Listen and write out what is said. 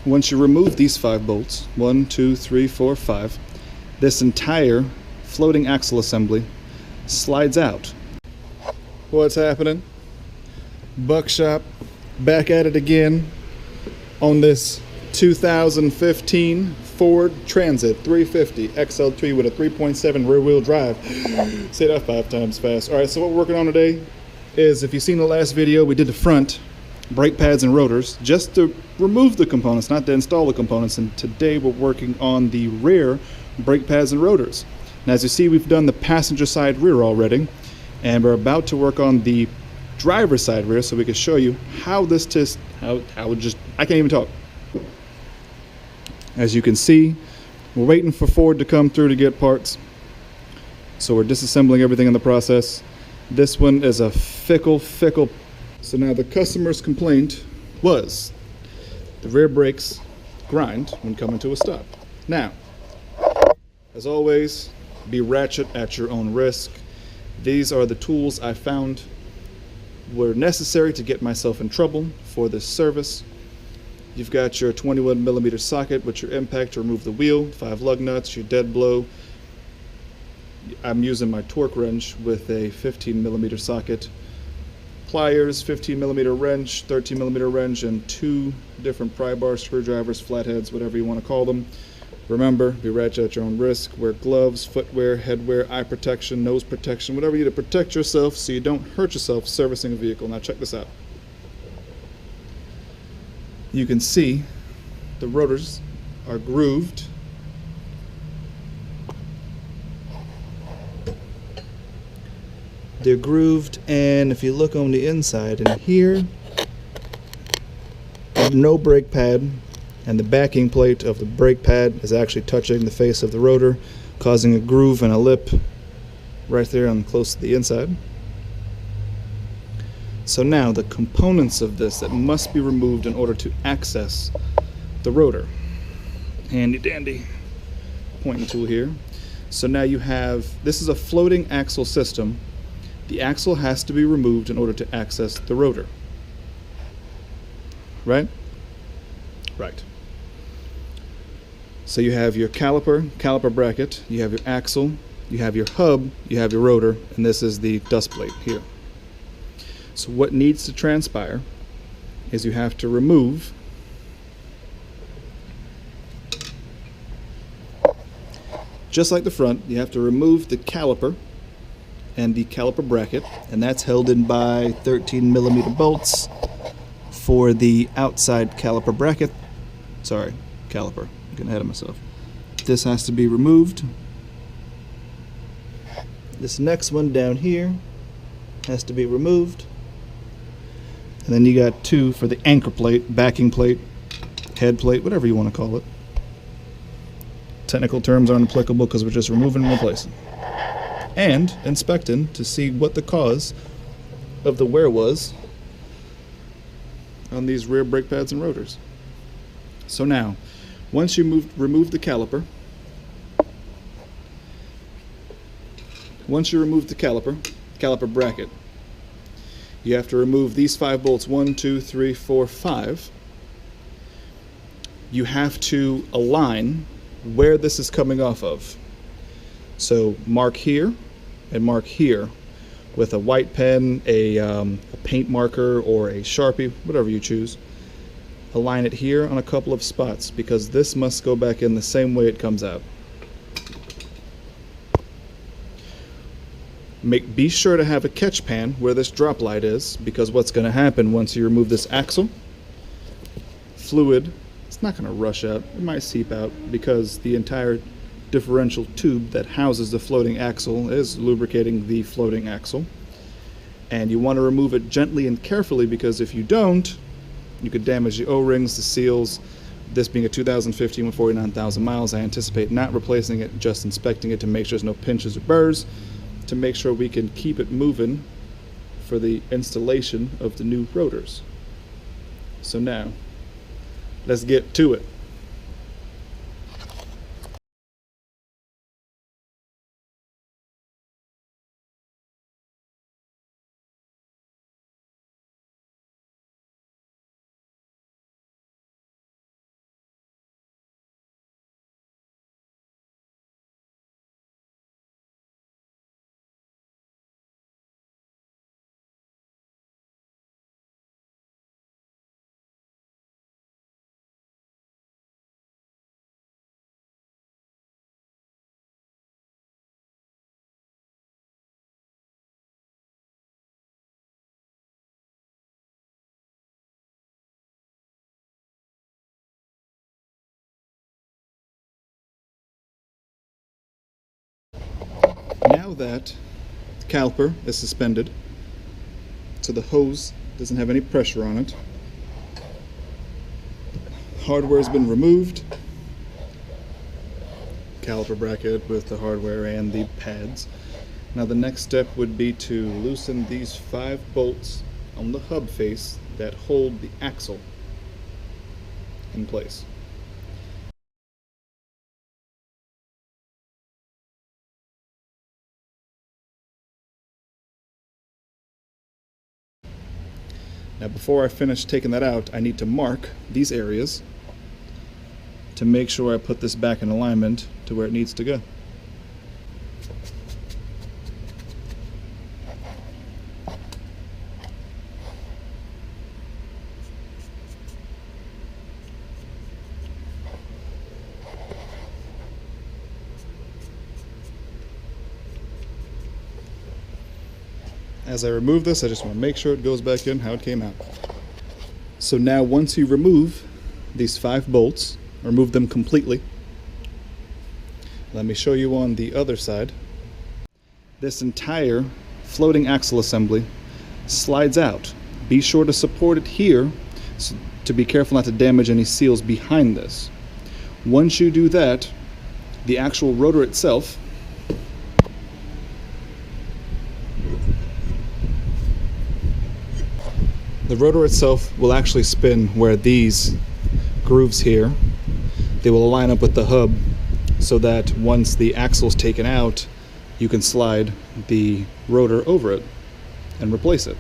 once you remove these 5 bolts, 1, 2, 3, 4, 5, this entire floating axle assembly slides out. What's happening? Buckshop back at it again on this 2015 Ford Transit 350 XL3 with a 3.7 rear wheel drive. Say that 5 times fast. Alright, so what we're working on today is, if you've seen the last video, we did the front brake pads and rotors just to remove the components, not to install the components, and today we're working on the rear brake pads and rotors. Now, as you see, we've done the passenger side rear already, and we're about to work on the driver's side rear so we can show you how this I can't even talk. As you can see, we're waiting for Ford to come through to get parts, so we're disassembling everything in the process. This one is a fickle. So now the customer's complaint was the rear brakes grind when coming to a stop. Now, as always, be ratchet at your own risk. These are the tools I found were necessary to get myself in trouble for this service. You've got your 21mm socket with your impact to remove the wheel, 5 lug nuts, your dead blow. I'm using my torque wrench with a 15mm socket, pliers, 15mm wrench, 13mm wrench, and 2 different pry bar screwdrivers, flatheads, whatever you want to call them. Remember, be ratchet at your own risk. Wear gloves, footwear, headwear, eye protection, nose protection, whatever you do to protect yourself so you don't hurt yourself servicing a vehicle. Now check this out. You can see the rotors are grooved. They're grooved, and if you look on the inside in here, no brake pad, and the backing plate of the brake pad is actually touching the face of the rotor, causing a groove and a lip right there on close to the inside. So now the components of this that must be removed in order to access the rotor. Handy dandy pointing tool here. So now you have, this is a floating axle system. The axle has to be removed in order to access the rotor. Right? Right. So you have your caliper bracket, you have your axle, you have your hub, you have your rotor, and this is the dust plate here. So what needs to transpire is you have to remove just like the front, you have to remove the caliper and the caliper bracket, and that's held in by 13mm bolts for the outside caliper bracket. Sorry, caliper. I'm getting ahead of myself. This has to be removed. This next one down here has to be removed. And then you got 2 for the anchor plate, backing plate, head plate, whatever you want to call it. Technical terms aren't applicable because we're just removing and replacing. And inspecting to see what the cause of the wear was on these rear brake pads and rotors. So now, once you remove the caliper, caliper bracket, you have to remove these 5 bolts, 1, 2, 3, 4, 5. You have to align where this is coming off of. So mark here and mark here with a white pen, a paint marker, or a Sharpie, whatever you choose. Align it here on a couple of spots because this must go back in the same way it comes out. Be sure to have a catch pan where this drop light is, because what's going to happen once you remove this axle, fluid, it's not going to rush out, it might seep out because the entire differential tube that houses the floating axle is lubricating the floating axle. And you want to remove it gently and carefully, because if you don't, you could damage the O-rings, the seals. This being a 2015 with 49,000 miles, I anticipate not replacing it, just inspecting it to make sure there's no pinches or burrs, to make sure we can keep it moving for the installation of the new rotors. So now, let's get to it. Now that the caliper is suspended, so the hose doesn't have any pressure on it, hardware has been removed, caliper bracket with the hardware and the pads. Now the next step would be to loosen these 5 bolts on the hub face that hold the axle in place. Now before I finish taking that out, I need to mark these areas to make sure I put this back in alignment to where it needs to go. As I remove this, I just want to make sure it goes back in how it came out. So now once you remove these 5 bolts, remove them completely. Let me show you on the other side. This entire floating axle assembly slides out. Be sure to support it here to be careful not to damage any seals behind this. Once you do that, the actual rotor itself will actually spin where these grooves here, they will line up with the hub so that once the axle is taken out, you can slide the rotor over it and replace it.